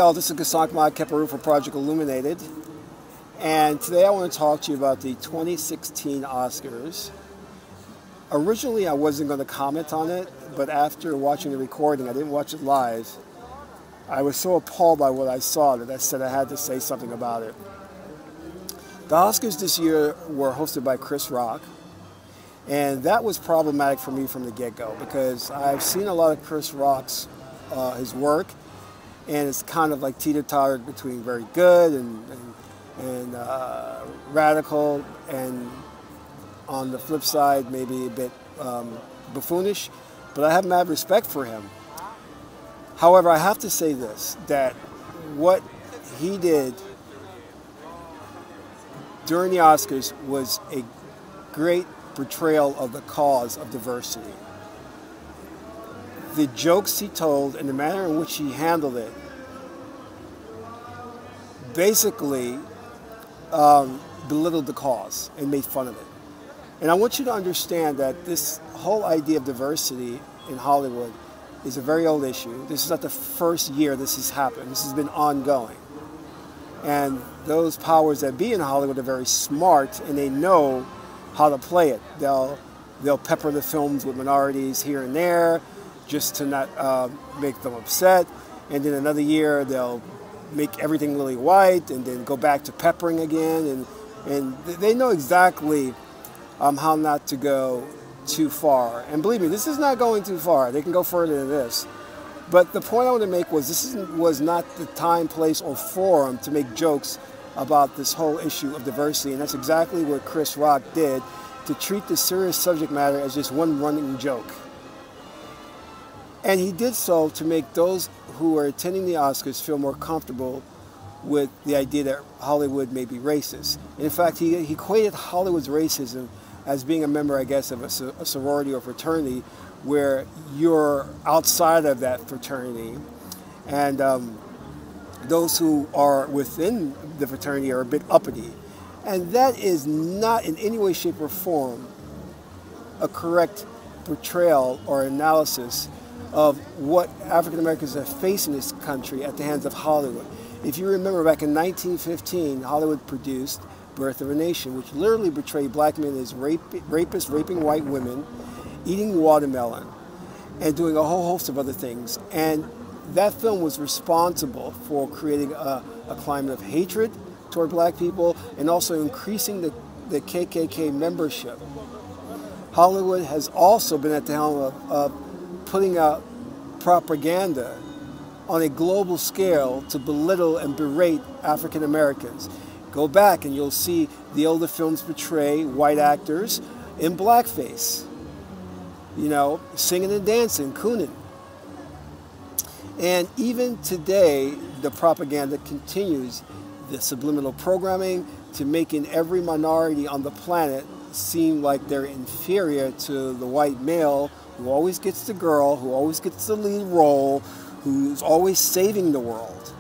all, this is Gasankma Keparu for Project Illuminated, and today I want to talk to you about the 2016 Oscars. Originally I wasn't going to comment on it, but after watching the recording, I didn't watch it live, I was so appalled by what I saw that I said I had to say something about it. The Oscars this year were hosted by Chris Rock, and that was problematic for me from the get-go because I've seen a lot of Chris Rock's his work, and it's kind of like teeter-tottered between very good and radical, and on the flip side maybe a bit buffoonish, but I have mad respect for him. However, I have to say this, that what he did during the Oscars was a great portrayal of the cause of diversity. The jokes he told and the manner in which he handled it basically belittled the cause and made fun of it. And I want you to understand that this whole idea of diversity in Hollywood is a very old issue. This is not the first year this has happened. This has been ongoing. And those powers that be in Hollywood are very smart, and they know how to play it. They'll pepper the films with minorities here and there just to not make them upset. And then another year they'll make everything really white and then go back to peppering again. And they know exactly how not to go too far. And believe me, this is not going too far. They can go further than this. But the point I want to make was this was not the time, place, or forum to make jokes about this whole issue of diversity. And that's exactly what Chris Rock did, to treat this serious subject matter as just one running joke. And he did so to make those who are attending the Oscars feel more comfortable with the idea that Hollywood may be racist. And in fact, he equated Hollywood's racism as being a member, I guess, of a sorority or fraternity where you're outside of that fraternity, and those who are within the fraternity are a bit uppity. And that is not in any way, shape, or form a correct portrayal or analysis of what African Americans have faced in this country at the hands of Hollywood. If you remember, back in 1915, Hollywood produced Birth of a Nation, which literally portrayed black men as rapists raping white women, eating watermelon, and doing a whole host of other things. And that film was responsible for creating a climate of hatred toward black people and also increasing the KKK membership. Hollywood has also been at the helm of putting out propaganda on a global scale to belittle and berate African Americans. Go back and you'll see the older films portray white actors in blackface, you know, singing and dancing, crooning. And even today, the propaganda continues, the subliminal programming, to making every minority on the planet seem like they're inferior to the white male who always gets the girl, who always gets the lead role, who's always saving the world.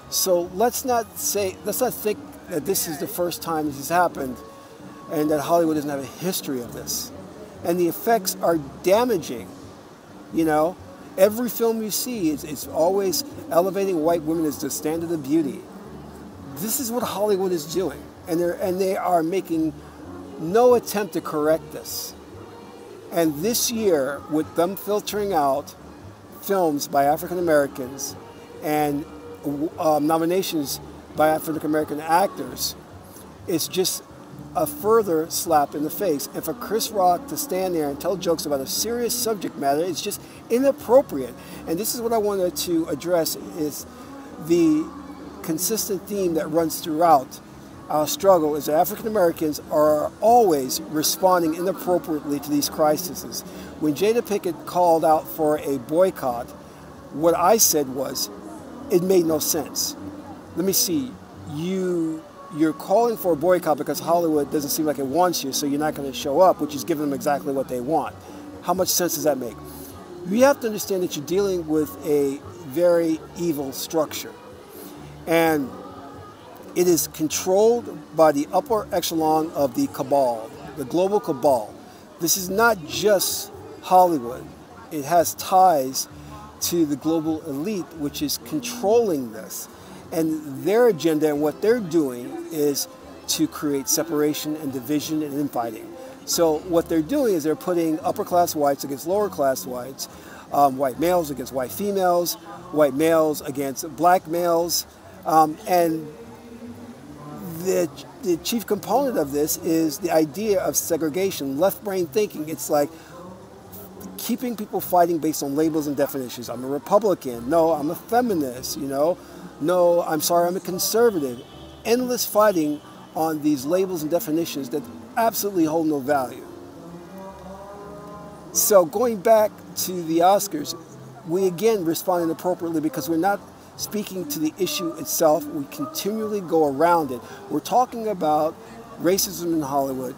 So let's not think that this is the first time this has happened and that Hollywood doesn't have a history of this. And the effects are damaging. You know, every film you see is always elevating white women as the standard of beauty. This is what Hollywood is doing, and they are making no attempt to correct this. And this year, with them filtering out films by African Americans and nominations by African American actors, it's just a further slap in the face. And for Chris Rock to stand there and tell jokes about a serious subject matter, it's just inappropriate. And this is what I wanted to address, is the consistent theme that runs throughout our struggle is that African Americans are always responding inappropriately to these crises. When Jada Pinkett called out for a boycott, what I said was, it made no sense. Let me see, you're calling for a boycott because Hollywood doesn't seem like it wants you, so you're not going to show up, which is giving them exactly what they want. How much sense does that make? You have to understand that you're dealing with a very evil structure. And it is controlled by the upper echelon of the cabal, the global cabal. This is not just Hollywood. It has ties to the global elite, which is controlling this. And their agenda and what they're doing is to create separation and division and infighting. So what they're doing is they're putting upper class whites against lower class whites, white males against white females, white males against black males, and the chief component of this is the idea of segregation, left brain thinking. It's like keeping people fighting based on labels and definitions. I'm a Republican. No, I'm a feminist, you know. No, I'm sorry, I'm a conservative. Endless fighting on these labels and definitions that absolutely hold no value. So going back to the Oscars, we again responded appropriately because we're not speaking to the issue itself. We continually go around it. We're talking about racism in Hollywood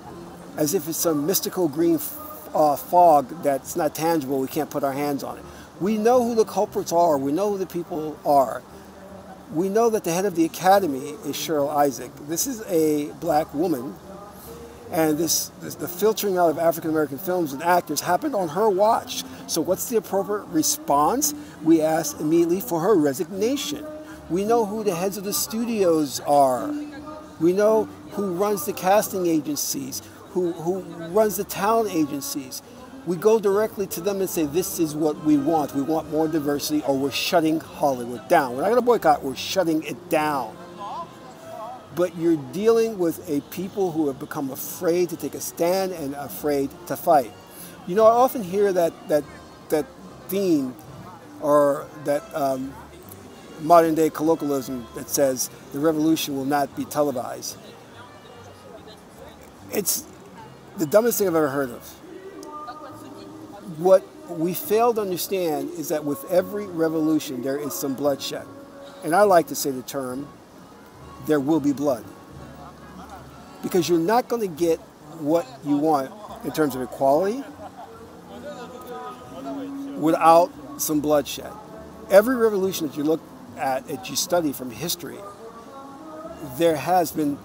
as if it's some mystical green fog that's not tangible. We can't put our hands on it. We know who the culprits are. We know who the people are. We know that the head of the Academy is Cheryl Isaac. This is a black woman, and the filtering out of African-American films and actors happened on her watch. So what's the appropriate response? We asked immediately for her resignation. We know who the heads of the studios are. We know who runs the casting agencies, who runs the talent agencies. We go directly to them and say, this is what we want. We want more diversity, or we're shutting Hollywood down. We're not going to boycott, we're shutting it down. But you're dealing with a people who have become afraid to take a stand and afraid to fight. You know, I often hear that theme, or that modern day colloquialism that says the revolution will not be televised. It's the dumbest thing I've ever heard of. What we fail to understand is that with every revolution there is some bloodshed. And I like to say the term, there will be blood. Because you're not going to get what you want in terms of equality without some bloodshed. Every revolution that you look at, that you study from history, there has been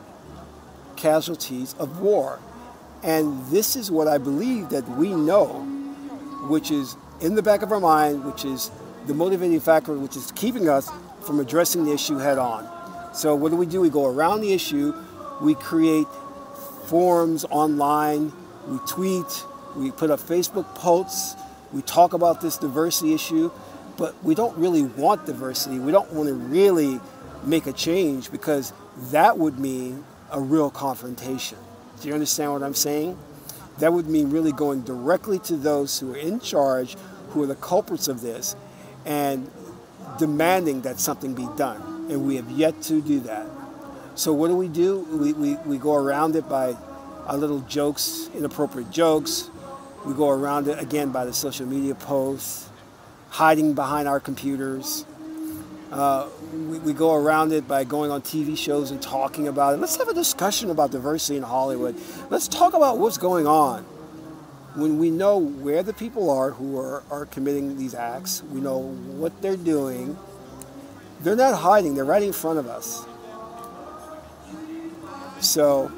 casualties of war. And this is what I believe that we know, which is in the back of our mind, which is the motivating factor, which is keeping us from addressing the issue head on. So what do? We go around the issue, we create forums online, we tweet, we put up Facebook posts, we talk about this diversity issue, but we don't really want diversity. We don't want to really make a change, because that would mean a real confrontation. Do you understand what I'm saying? That would mean really going directly to those who are in charge, who are the culprits of this, and demanding that something be done. And we have yet to do that. So what do? We go around it by our little jokes, inappropriate jokes. We go around it again by the social media posts, hiding behind our computers. We go around it by going on TV shows and talking about it. Let's have a discussion about diversity in Hollywood. Let's talk about what's going on. When we know where the people are who are committing these acts, we know what they're doing. They're not hiding, they're right in front of us. So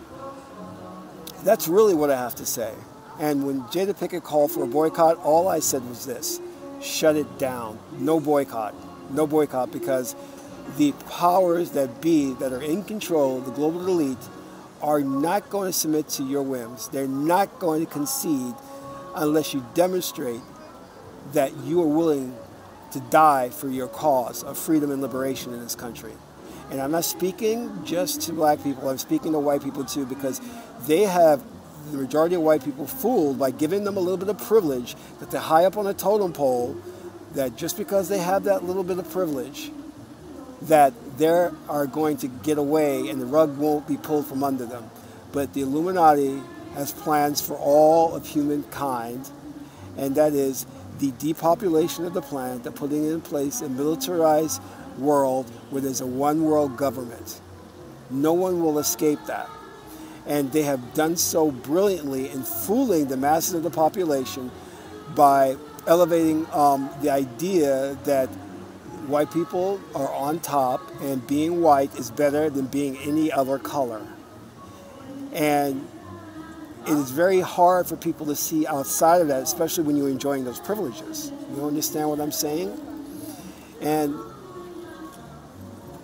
that's really what I have to say. And when Jada Pinkett called for a boycott, all I said was this: shut it down. No boycott. No boycott, because the powers that be, that are in control, the global elite, are not going to submit to your whims. They're not going to concede unless you demonstrate that you are willing to die for your cause of freedom and liberation in this country. And I'm not speaking just to black people, I'm speaking to white people too, because they have the majority of white people fooled by giving them a little bit of privilege, that they're high up on a totem pole, that just because they have that little bit of privilege, that they are going to get away and the rug won't be pulled from under them. But the Illuminati has plans for all of humankind, and that is the depopulation of the planet, the putting in place a militarized world where there's a one world government. No one will escape that. And they have done so brilliantly in fooling the masses of the population by elevating the idea that white people are on top and being white is better than being any other color. And it is very hard for people to see outside of that, especially when you're enjoying those privileges. You understand what I'm saying? And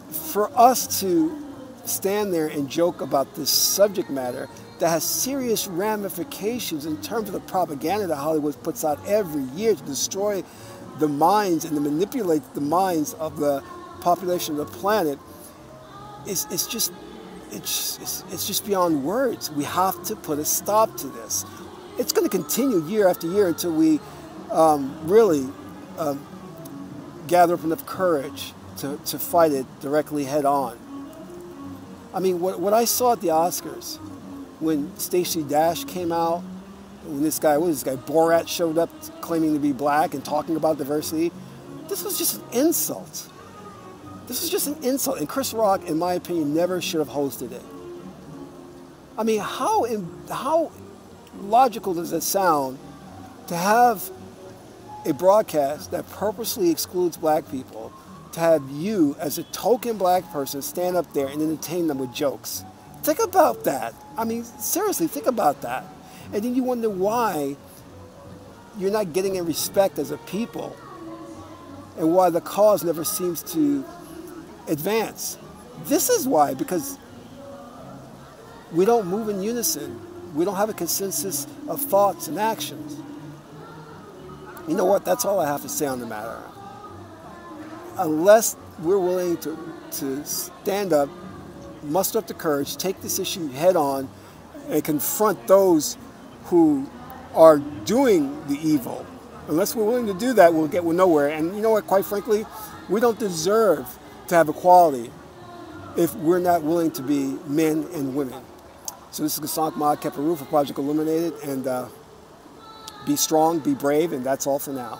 for us to stand there and joke about this subject matter that has serious ramifications in terms of the propaganda that Hollywood puts out every year to destroy the minds and to manipulate the minds of the population of the planet, it's just beyond words. We have to put a stop to this. It's going to continue year after year until we really gather up enough courage to fight it directly head on. I mean, what I saw at the Oscars when Stacey Dash came out, when this guy, Borat showed up claiming to be black and talking about diversity, this was just an insult. This was just an insult. And Chris Rock, in my opinion, never should have hosted it. I mean, how logical does it sound to have a broadcast that purposely excludes black people, to have you, as a token black person, stand up there and entertain them with jokes? Think about that. I mean, seriously, think about that. And then you wonder why you're not getting in respect as a people and why the cause never seems to advance. This is why, because we don't move in unison. We don't have a consensus of thoughts and actions. You know what? That's all I have to say on the matter. Unless we're willing to stand up, muster up the courage, take this issue head on, and confront those who are doing the evil. Unless we're willing to do that, we'll get nowhere. And you know what? Quite frankly, we don't deserve to have equality if we're not willing to be men and women. So this is Gasank Maad Keparu for Project Illuminated, and be strong, be brave, and that's all for now.